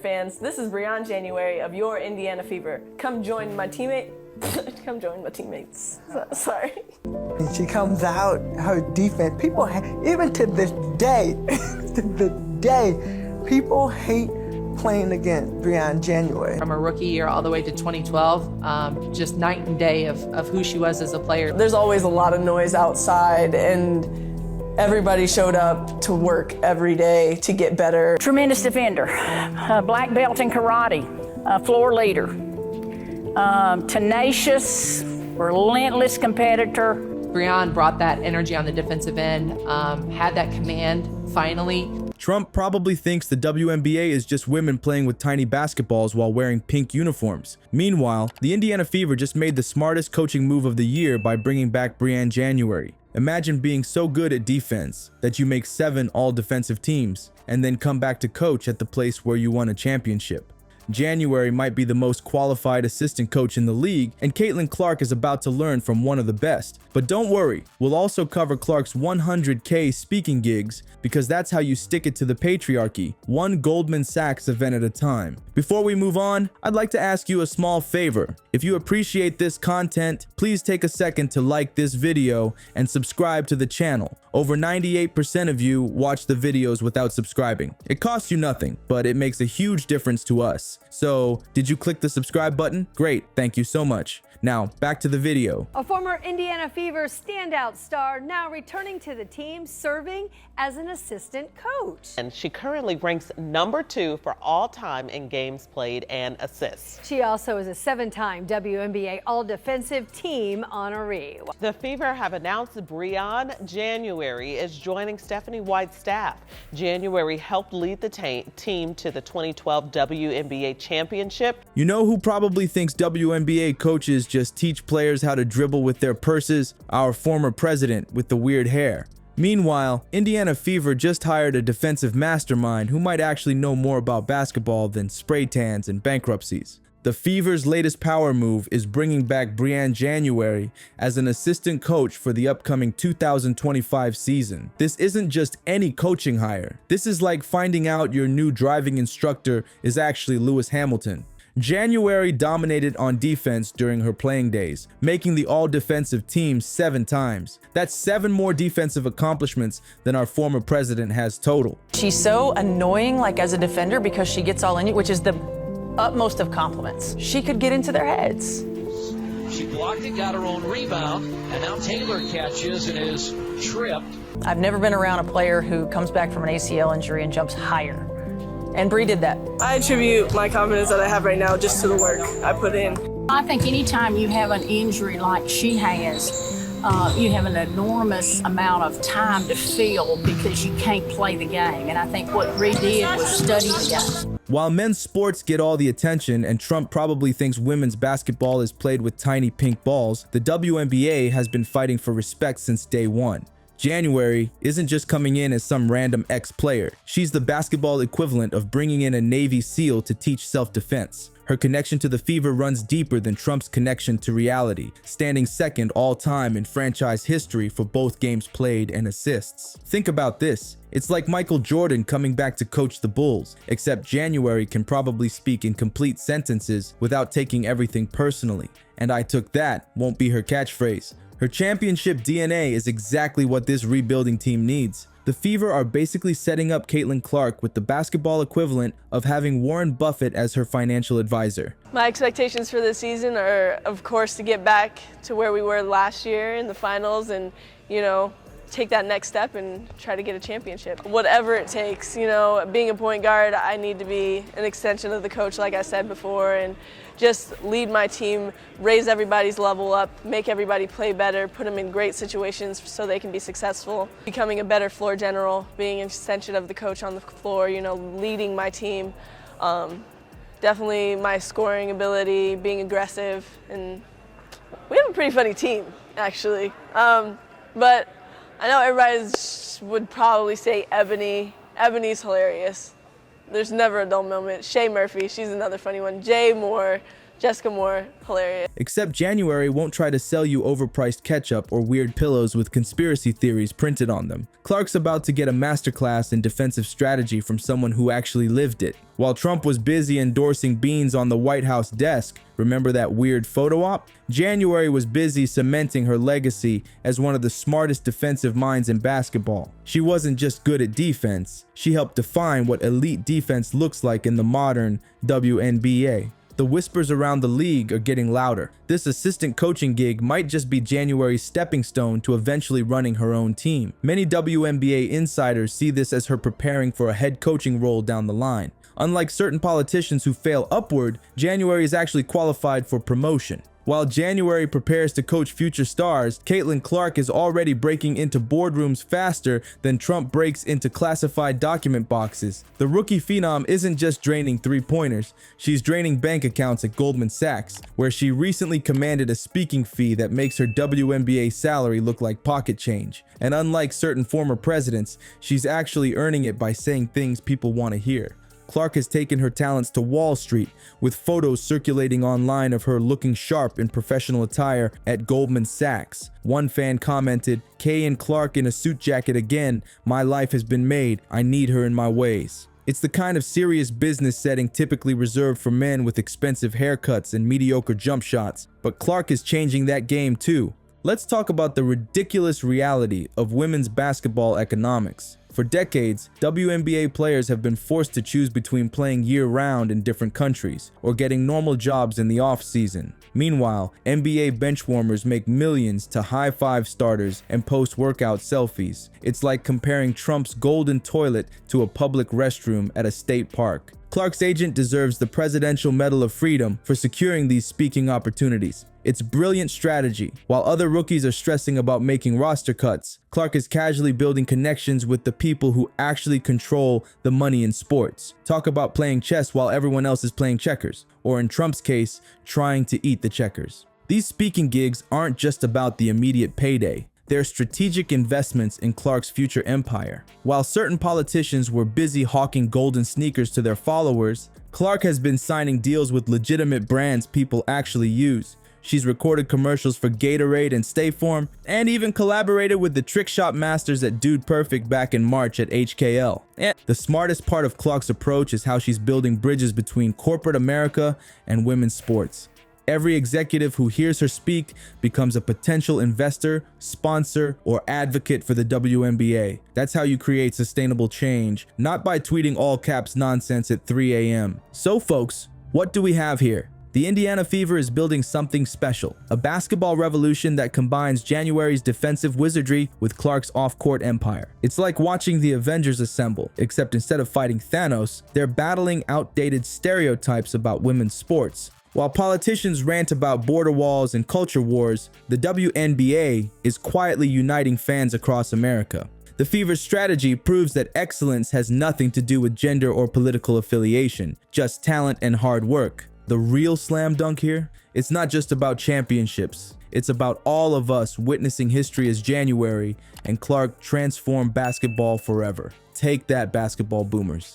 fans, this is Briann January of your Indiana Fever. Come join my teammates. Sorry. And she comes out, her defense, people, even to this day, people hate playing against Briann January. From her rookie year all the way to 2012, just night and day of who she was as a player. There's always a lot of noise outside, and everybody showed up to work every day to get better. Tremendous defender, black belt in karate, floor leader, tenacious, relentless competitor. Briann brought that energy on the defensive end, had that command finally. Trump probably thinks the WNBA is just women playing with tiny basketballs while wearing pink uniforms. Meanwhile, the Indiana Fever just made the smartest coaching move of the year by bringing back Briann January. Imagine being so good at defense that you make 7 all-defensive teams and then come back to coach at the place where you won a championship. January might be the most qualified assistant coach in the league, and Caitlin Clark is about to learn from one of the best. But don't worry, we'll also cover Clark's 100K speaking gigs, because that's how you stick it to the patriarchy, one Goldman Sachs event at a time. Before we move on, I'd like to ask you a small favor. If you appreciate this content, please take a second to like this video and subscribe to the channel. Over 98% of you watch the videos without subscribing. It costs you nothing, but it makes a huge difference to us. So, did you click the subscribe button? Great, thank you so much. Now, back to the video. A former Indiana Fever standout star now returning to the team, serving as an assistant coach. And she currently ranks #2 for all time in games played and assists. She also is a 7-time WNBA All-Defensive Team honoree. The Fever have announced Briann January is joining Stephanie White's staff. January helped lead the team to the 2012 WNBA Championship. You know who probably thinks WNBA coaches just teach players how to dribble with their purses? Our former president with the weird hair. Meanwhile, Indiana Fever just hired a defensive mastermind who might actually know more about basketball than spray tans and bankruptcies. The Fever's latest power move is bringing back Briann January as an assistant coach for the upcoming 2025 season. This isn't just any coaching hire. This is like finding out your new driving instructor is actually Lewis Hamilton. January dominated on defense during her playing days, making the all-defensive team 7 times. That's 7 more defensive accomplishments than our former president has total. She's so annoying, like as a defender, because she gets all in you, which is the utmost of compliments. She could get into their heads. She blocked it, got her own rebound, and now Taylor catches and is tripped. I've never been around a player who comes back from an ACL injury and jumps higher. And Bree did that. I attribute my confidence that I have right now just to the work I put in. I think anytime you have an injury like she has, you have an enormous amount of time to feel because you can't play the game. And I think what Bree did was study the game. While men's sports get all the attention and Trump probably thinks women's basketball is played with tiny pink balls, the WNBA has been fighting for respect since day one. January isn't just coming in as some random ex-player. She's the basketball equivalent of bringing in a Navy SEAL to teach self-defense. Her connection to the Fever runs deeper than Trump's connection to reality, standing second all-time in franchise history for both games played and assists. Think about this. It's like Michael Jordan coming back to coach the Bulls, except January can probably speak in complete sentences without taking everything personally. And "I took that" won't be her catchphrase. Her championship DNA is exactly what this rebuilding team needs. The Fever are basically setting up Caitlin Clark with the basketball equivalent of having Warren Buffett as her financial advisor. My expectations for this season are, of course, to get back to where we were last year in the finals and, take that next step and try to get a championship. Whatever it takes, being a point guard, I need to be an extension of the coach, like I said before, and just lead my team, raise everybody's level up, make everybody play better, put them in great situations so they can be successful. Becoming a better floor general, being an extension of the coach on the floor, leading my team. Definitely my scoring ability, being aggressive, and we have a pretty funny team, actually. But I know everybody would probably say Ebony. Ebony's hilarious. There's never a dull moment. Shay Murphy, she's another funny one. Jay Moore, Jessica Moore, hilarious. Except January won't try to sell you overpriced ketchup or weird pillows with conspiracy theories printed on them. Clark's about to get a masterclass in defensive strategy from someone who actually lived it. While Trump was busy endorsing beans on the White House desk, remember that weird photo op? January was busy cementing her legacy as one of the smartest defensive minds in basketball. She wasn't just good at defense, she helped define what elite defense looks like in the modern WNBA. The whispers around the league are getting louder. This assistant coaching gig might just be January's stepping stone to eventually running her own team. Many WNBA insiders see this as her preparing for a head coaching role down the line. Unlike certain politicians who fail upward, January is actually qualified for promotion. While January prepares to coach future stars, Caitlin Clark is already breaking into boardrooms faster than Trump breaks into classified document boxes. The rookie phenom isn't just draining three-pointers, she's draining bank accounts at Goldman Sachs, where she recently commanded a speaking fee that makes her WNBA salary look like pocket change. And unlike certain former presidents, she's actually earning it by saying things people want to hear. Clark has taken her talents to Wall Street, with photos circulating online of her looking sharp in professional attire at Goldman Sachs. One fan commented, "Kay and Clark in a suit jacket again. My life has been made. I need her in my ways." It's the kind of serious business setting typically reserved for men with expensive haircuts and mediocre jump shots. But Clark is changing that game too. Let's talk about the ridiculous reality of women's basketball economics. For decades, WNBA players have been forced to choose between playing year-round in different countries or getting normal jobs in the off-season. Meanwhile, NBA benchwarmers make millions to high-five starters and post workout selfies. It's like comparing Trump's golden toilet to a public restroom at a state park. Clark's agent deserves the Presidential Medal of Freedom for securing these speaking opportunities. It's brilliant strategy. While other rookies are stressing about making roster cuts, Clark is casually building connections with the people who actually control the money in sports. Talk about playing chess while everyone else is playing checkers, or in Trump's case, trying to eat the checkers. These speaking gigs aren't just about the immediate payday. They're strategic investments in Clark's future empire. While certain politicians were busy hawking golden sneakers to their followers, Clark has been signing deals with legitimate brands people actually use. She's recorded commercials for Gatorade and Stay Form, and even collaborated with the trick shot masters at Dude Perfect back in March at HKL. And the smartest part of Clark's approach is how she's building bridges between corporate America and women's sports. Every executive who hears her speak becomes a potential investor, sponsor, or advocate for the WNBA. That's how you create sustainable change, not by tweeting all caps nonsense at 3 a.m. So folks, what do we have here? The Indiana Fever is building something special, a basketball revolution that combines January's defensive wizardry with Clark's off-court empire. It's like watching the Avengers assemble, except instead of fighting Thanos, they're battling outdated stereotypes about women's sports. While politicians rant about border walls and culture wars, the WNBA is quietly uniting fans across America. The Fever's strategy proves that excellence has nothing to do with gender or political affiliation, just talent and hard work. The real slam dunk here? It's not just about championships. It's about all of us witnessing history as January and Clark transform basketball forever. Take that, basketball boomers.